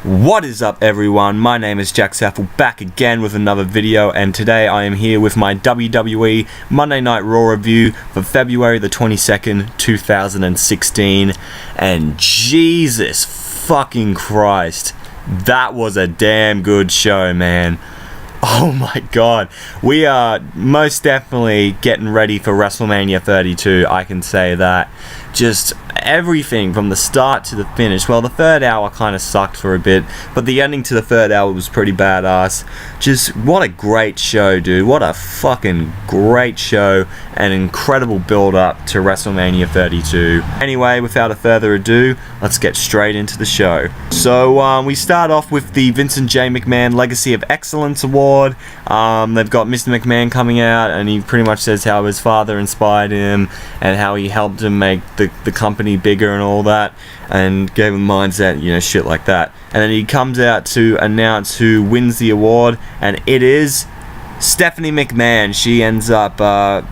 What is up, everyone? My name is Jack Saffel, back again with another video, and today I am here with my WWE Monday Night Raw review for February the 22nd, 2016, and Jesus fucking Christ, that was a damn good show, man. Oh my god, we are most definitely getting ready for WrestleMania 32, I can say that. Just everything from the start to the finish. Well, the third hour kind of sucked for a bit, but the ending to the third hour was pretty badass. Just what a great show, dude. What a fucking great show, and incredible build up to WrestleMania 32. Anyway, without further ado, let's get straight into the show. So we start off with the Vincent J McMahon Legacy of Excellence Award. They've got Mr. McMahon coming out, and he pretty much says how his father inspired him and how he helped him make the company bigger and all that, and gave him mindset, you know, shit like that. And then he comes out to announce who wins the award, and it is Stephanie McMahon. She ends up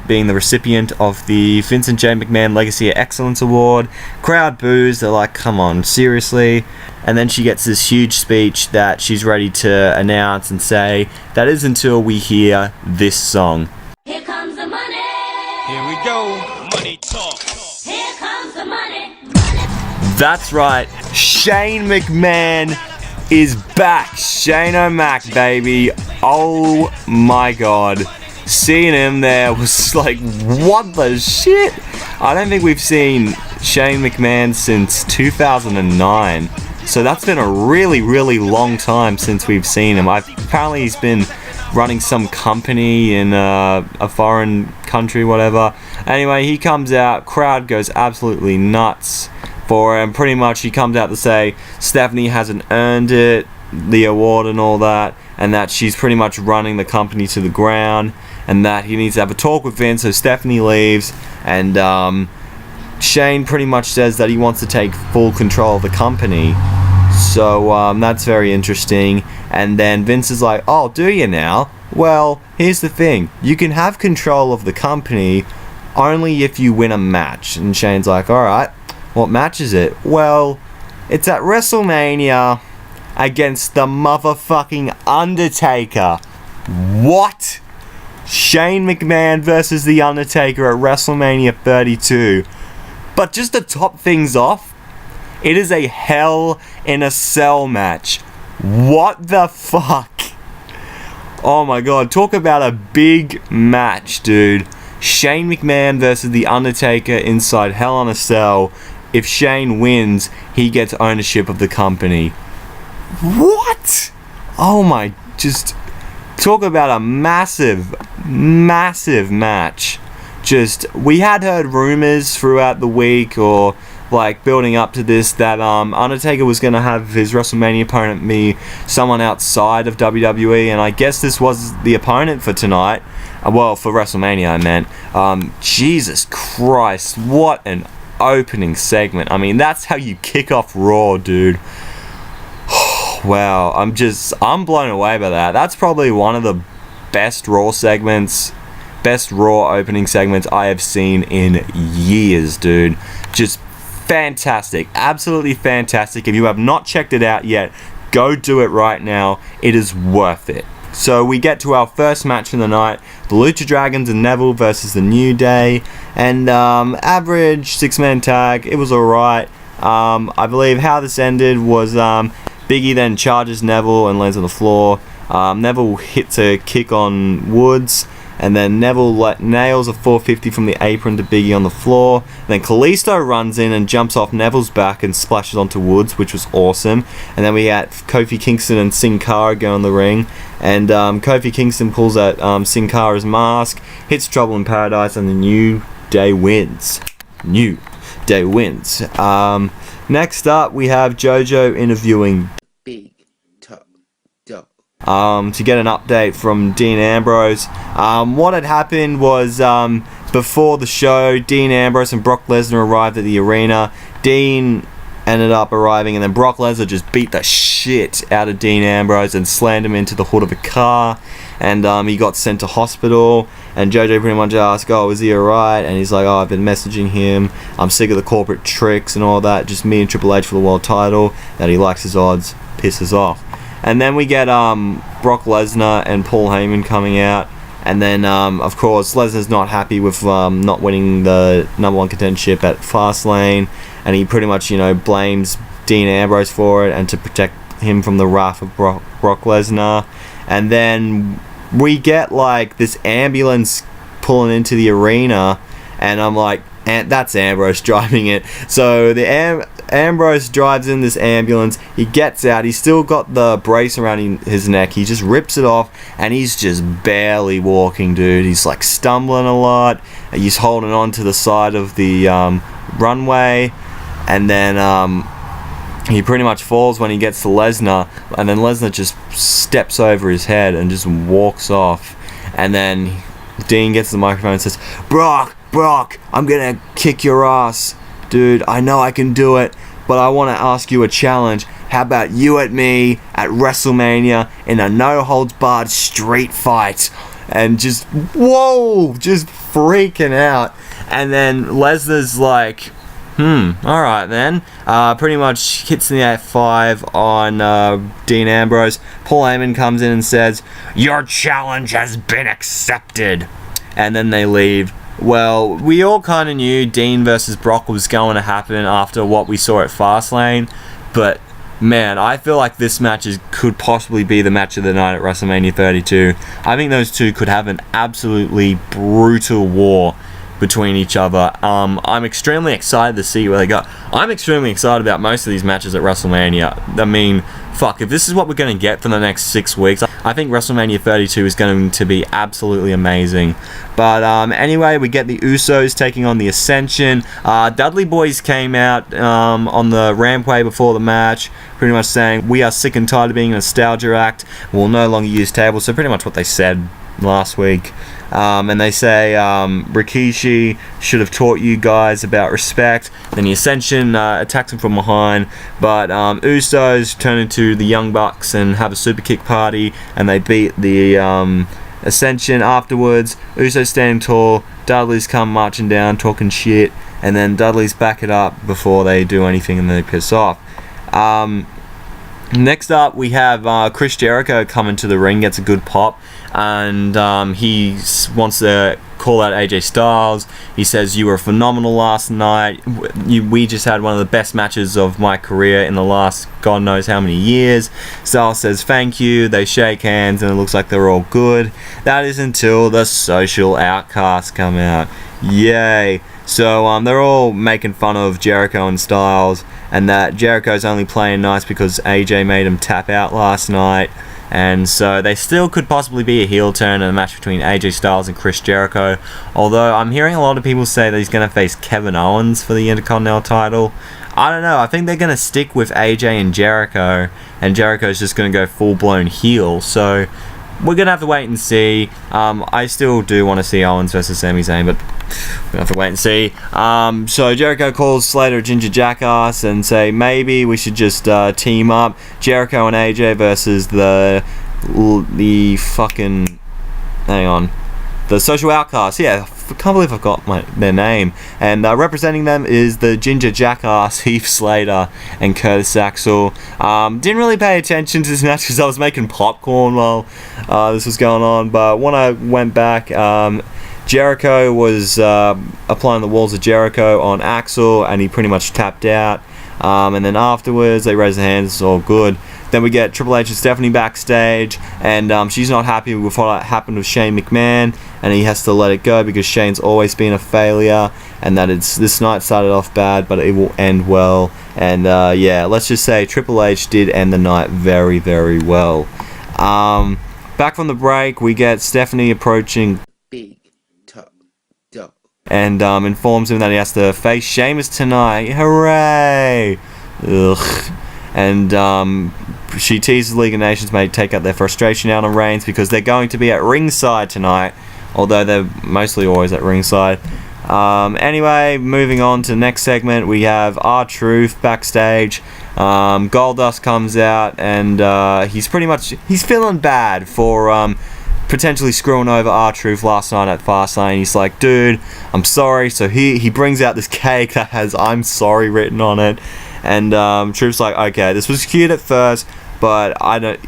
being the recipient of the Vincent J McMahon Legacy of Excellence Award. Crowd boos, they're like, come on, seriously? And then she gets this huge speech that she's ready to announce and say, that is until we hear this song. Here comes the money. Here we go. Money talk. Here comes the money. That's right, Shane McMahon is back. Shane O'Mac, baby. Oh my god. Seeing him there was like, what the shit? I don't think we've seen Shane McMahon since 2009. So that's been a really, really long time since we've seen him. Apparently he's been running some company in a foreign country, whatever. Anyway, he comes out, crowd goes absolutely nuts for him. Pretty much he comes out to say Stephanie hasn't earned it, the award and all that, and that she's pretty much running the company to the ground, and that he needs to have a talk with Vince. So Stephanie leaves, and Shane pretty much says that he wants to take full control of the company. So that's very interesting. And then Vince is like, oh, do you now? Well, here's the thing. You can have control of the company only if you win a match. And Shane's like, alright, what match is it? Well, it's at WrestleMania against the motherfucking Undertaker. What? Shane McMahon versus the Undertaker at WrestleMania 32. But just to top things off, it is a Hell in a Cell match. What the fuck? Oh my god, talk about a big match, dude. Shane McMahon versus the Undertaker inside Hell in a Cell. If Shane wins, he gets ownership of the company. What? Oh my, just talk about a massive, massive match. Just, we had heard rumors throughout the week, or like building up to this, that Undertaker was going to have his WrestleMania opponent be someone outside of WWE, and I guess this was the opponent for tonight. Well, for WrestleMania I meant. Jesus Christ, what an opening segment. I mean, that's how you kick off Raw, dude. Wow, I'm blown away by that. That's probably one of the best Raw segments, best Raw opening segments I have seen in years, dude. Just fantastic, absolutely fantastic. If you have not checked it out yet, go do it right now. It is worth it. So we get to our first match of the night, the Lucha Dragons and Neville versus the New Day, and average six-man tag. It was alright. I believe how this ended was Biggie then charges Neville and lands on the floor. Neville hits a kick on Woods, and then Neville nails a 450 from the apron to Biggie on the floor. Then Kalisto runs in and jumps off Neville's back and splashes onto Woods, which was awesome. And then we had Kofi Kingston and Sin Cara go in the ring, and Kofi Kingston pulls out Sin Cara's mask, hits Trouble in Paradise, and the New Day wins. New Day wins. Next up, we have JoJo interviewing Big Top Dog to get an update from Dean Ambrose. What had happened was before the show, Dean Ambrose and Brock Lesnar arrived at the arena. Dean ended up arriving, and then Brock Lesnar just beat the shit out of Dean Ambrose and slammed him into the hood of a car, and he got sent to hospital. And JoJo pretty much asked, oh, is he alright? And he's like, oh, I've been messaging him, I'm sick of the corporate tricks and all that, just me and Triple H for the world title, that he likes his odds. pisses off. And then we get Brock Lesnar and Paul Heyman coming out. And then, of course, Lesnar's not happy with not winning the #1 contendership at Fastlane. And he pretty much, blames Dean Ambrose for it and to protect him from the wrath of Brock Lesnar. And then we get, like, this ambulance pulling into the arena. And I'm like, that's Ambrose driving it. So the Ambrose drives in this ambulance. He gets out. He's still got the brace around his neck. He just rips it off, and he's just barely walking, dude. He's like stumbling a lot. He's holding on to the side of the runway, and then he pretty much falls when he gets to Lesnar, and then Lesnar just steps over his head and just walks off. And then Dean gets the microphone and says, Brock, I'm gonna kick your ass. Dude, I know I can do it, but I want to ask you a challenge. How about you at me at WrestleMania in a no-holds-barred street fight? And just, whoa, just freaking out. And then Lesnar's like, alright then. Pretty much hits the F5 on Dean Ambrose. Paul Heyman comes in and says, your challenge has been accepted. And then they leave. Well, we all kind of knew Dean versus Brock was going to happen after what we saw at Fastlane, but man, I feel like this match could possibly be the match of the night at WrestleMania 32. I think those two could have an absolutely brutal war between each other. I'm extremely excited to see where they go. I'm extremely excited about most of these matches at WrestleMania. I mean, fuck, if this is what we're going to get for the next 6 weeks, I think WrestleMania 32 is going to be absolutely amazing. But anyway, we get the Usos taking on the Ascension. Dudley Boys came out on the rampway before the match, pretty much saying, we are sick and tired of being a nostalgia act. We'll no longer use tables. So pretty much what they said last week. And they say Rikishi should have taught you guys about respect. Then the Ascension attacks him from behind, but Usos turn into the Young Bucks and have a super kick party, and they beat the Ascension afterwards. Usos standing tall, Dudley's come marching down talking shit, and then Dudley's back it up before they do anything and they piss off. Next up, we have Chris Jericho coming to the ring, gets a good pop, and he wants to call out AJ Styles. He says, you were phenomenal last night. We just had one of the best matches of my career in the last God knows how many years. Styles says thank you. They shake hands, and it looks like they're all good. That is until the Social Outcasts come out. Yay. So they're all making fun of Jericho and Styles, and that Jericho's only playing nice because AJ made him tap out last night. And so they still could possibly be a heel turn in a match between AJ Styles and Chris Jericho. Although I'm hearing a lot of people say that he's going to face Kevin Owens for the Intercontinental title. I don't know. I think they're going to stick with AJ and Jericho's just going to go full-blown heel. So we're going to have to wait and see. I still do want to see Owens versus Sami Zayn, but we're going to have to wait and see. So Jericho calls Slater a ginger jackass and say maybe we should just team up. Jericho and AJ versus the fucking... Hang on. The Social Outcasts. Yeah, I can't believe I got their name. And representing them is the ginger jackass Heath Slater and Curtis Axel. Didn't really pay attention to this match because I was making popcorn while this was going on. But when I went back, Jericho was applying the walls of Jericho on Axel, and he pretty much tapped out. And then afterwards, they raised their hands. It's all good. Then we get Triple H and Stephanie backstage, and she's not happy with what happened with Shane McMahon, and he has to let it go because Shane's always been a failure, and that this night started off bad, but it will end well. And yeah, let's just say Triple H did end the night very, very well. Back from the break, we get Stephanie approaching Big Top Dog and informs him that he has to face Sheamus tonight. Hooray! Ugh. And she teases League of Nations may take out their frustration out on Reigns because they're going to be at ringside tonight, although they're mostly always at ringside. Anyway, moving on to the next segment, we have R-Truth backstage. Goldust comes out, and he's feeling bad for potentially screwing over R-Truth last night at Fastlane. He's like, dude, I'm sorry. So he brings out this cake that has I'm sorry written on it. And Truth's like, okay, this was cute at first, but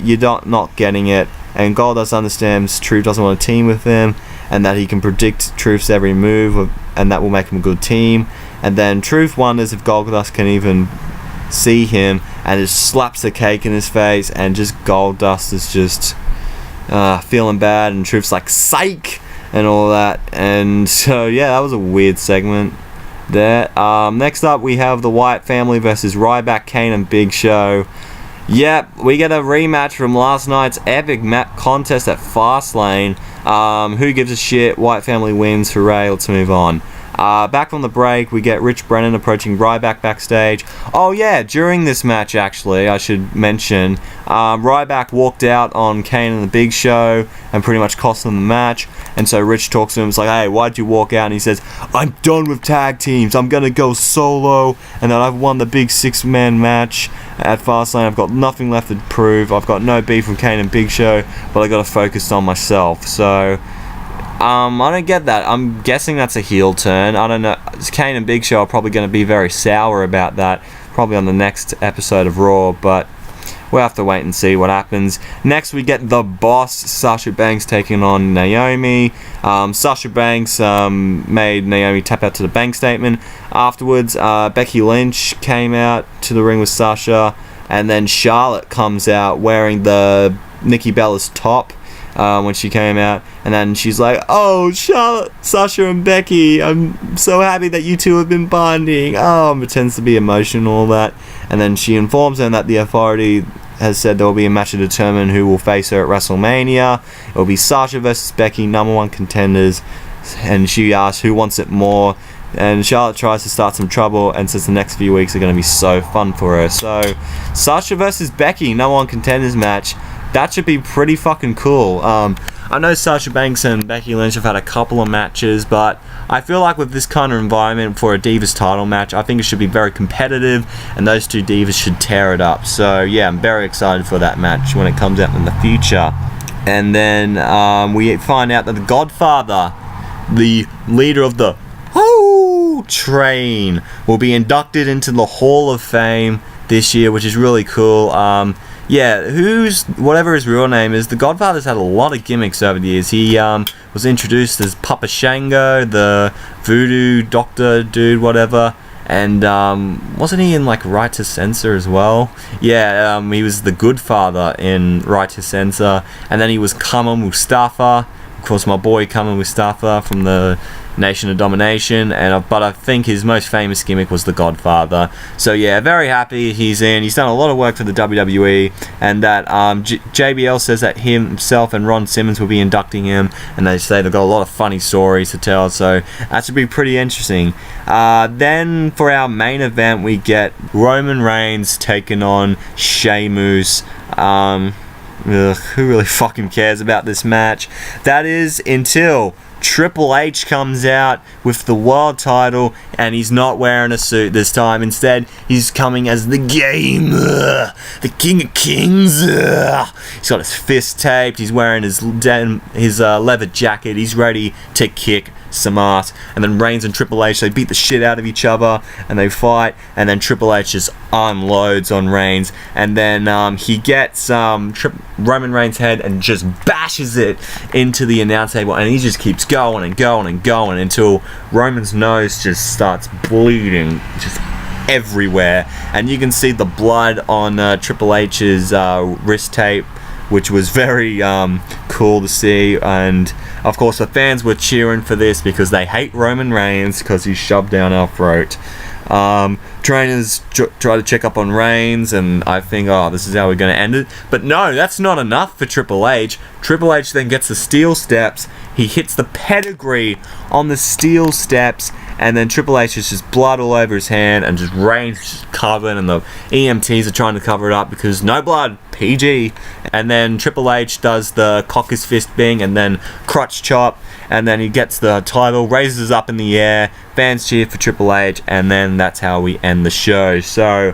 you're not getting it. And Goldust understands Truth doesn't want to team with him, and that he can predict Truth's every move, and that will make him a good team. And then Truth wonders if Goldust can even see him, and just slaps the cake in his face, and just Goldust is just feeling bad, and Truth's like, psych, and all that. And so yeah, that was a weird segment there. Next up we have the Wyatt family versus Ryback, Kane, and Big Show. Yep, we get a rematch from last night's epic contest at Fastlane. Who gives a shit? Wyatt family wins. Hooray, let's move on. Back from the break, we get Rich Brennan approaching Ryback backstage. Oh yeah, during this match, actually, I should mention, Ryback walked out on Kane and the Big Show and pretty much cost them the match. And so Rich talks to him, it's like, hey, why'd you walk out? And he says, I'm done with tag teams, I'm gonna go solo, and then I've won the big 6-man match at Fastlane. I've got nothing left to prove, I've got no beef with Kane and Big Show, but I gotta focus on myself. So I don't get that. I'm guessing that's a heel turn. I don't know. Kane and Big Show are probably going to be very sour about that, probably on the next episode of Raw, but we'll have to wait and see what happens. Next, we get the Boss, Sasha Banks, taking on Naomi. Sasha Banks made Naomi tap out to the bank statement. Afterwards, Becky Lynch came out to the ring with Sasha, and then Charlotte comes out wearing the Nikki Bella's top. When she came out, and then she's like, oh, Charlotte, Sasha and Becky, I'm so happy that you two have been bonding. Oh, pretends to be emotional, all that. And then she informs them that the Authority has said there will be a match to determine who will face her at WrestleMania. It will be Sasha versus Becky, #1 contenders. And she asks who wants it more, and Charlotte tries to start some trouble and says the next few weeks are going to be so fun for her. So Sasha versus Becky, #1 contenders match. That should be pretty fucking cool. I know Sasha Banks and Becky Lynch have had a couple of matches, but I feel like with this kind of environment for a Divas title match, I think it should be very competitive, and those two Divas should tear it up. So yeah, I'm very excited for that match when it comes out in the future. And then we find out that the Godfather, the leader of the Train, will be inducted into the Hall of Fame this year, which is really cool. Yeah, whatever his real name is, the Godfather's had a lot of gimmicks over the years. He was introduced as Papa Shango, the voodoo doctor dude, whatever. And wasn't he in like Right to Censor as well? Yeah, he was the good father in Right to Censor. And then he was Kama Mustafa. Of course, my boy Kama Mustafa from the Nation of Domination, but I think his most famous gimmick was the Godfather. So yeah, very happy he's in. He's done a lot of work for the WWE, and that JBL says that himself and Ron Simmons will be inducting him, and they say they've got a lot of funny stories to tell, so that should be pretty interesting. Then for our main event, we get Roman Reigns taking on Sheamus. Who really fucking cares about this match? That is until Triple H comes out with the world title, and he's not wearing a suit this time. Instead, he's coming as the Game, the King of Kings. He's got his fist taped. He's wearing his leather jacket. He's ready to kick some ass. And then Reigns and Triple H, they beat the shit out of each other, and they fight. And then Triple H just unloads on Reigns, and then he gets Roman Reigns' head and just bashes it into the announce table, and he just keeps going and going and going until Roman's nose just starts bleeding just everywhere, and you can see the blood on Triple H's wrist tape, which was very cool to see. And of course the fans were cheering for this because they hate Roman Reigns because he's shoved down our throat. Trainers try to check up on Reigns, and I think, oh, this is how we're going to end it. But no, that's not enough for Triple H. Triple H then gets the steel steps. He hits the pedigree on the steel steps, and then Triple H is just blood all over his hand, and just Reigns just covered, and the EMTs are trying to cover it up because no blood, PG. And then Triple H does the cock his fist bing, and then crotch chop, and then he gets the title, raises up in the air, fans cheer for Triple H, and then that's how we end the show. So,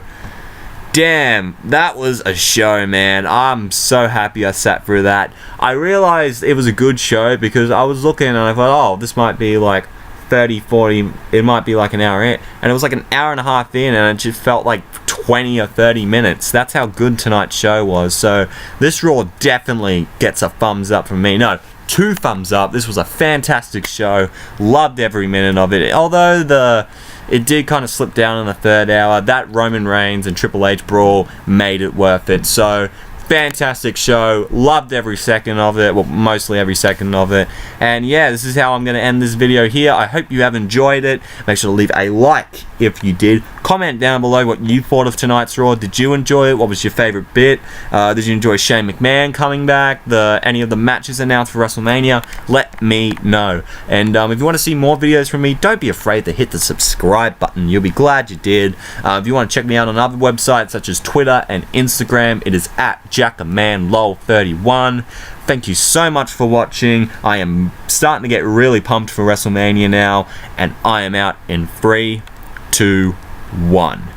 damn, that was a show, man. I'm so happy I sat through that. I realized it was a good show because I was looking and I thought, oh, this might be like 30, 40, it might be like an hour in, and it was like an hour and a half in, and it just felt like 20 or 30 minutes. That's how good tonight's show was. So this Raw definitely gets a thumbs up from me. No, 2 thumbs up. This was a fantastic show. Loved every minute of it. Although it did kind of slip down in the 3rd hour. That Roman Reigns and Triple H brawl made it worth it. So fantastic show. Loved every second of it. Well, mostly every second of it. And yeah, this is how I'm going to end this video here. I hope you have enjoyed it. Make sure to leave a like if you did. Comment down below what you thought of tonight's Raw. Did you enjoy it? What was your favorite bit? Did you enjoy Shane McMahon coming back? Any of the matches announced for WrestleMania? Let me know. And if you want to see more videos from me, don't be afraid to hit the subscribe button. You'll be glad you did. If you want to check me out on other websites such as Twitter and Instagram, it is at JackTheManLol31. Thank you so much for watching. I am starting to get really pumped for WrestleMania now, and I am out in 3, 2, 1.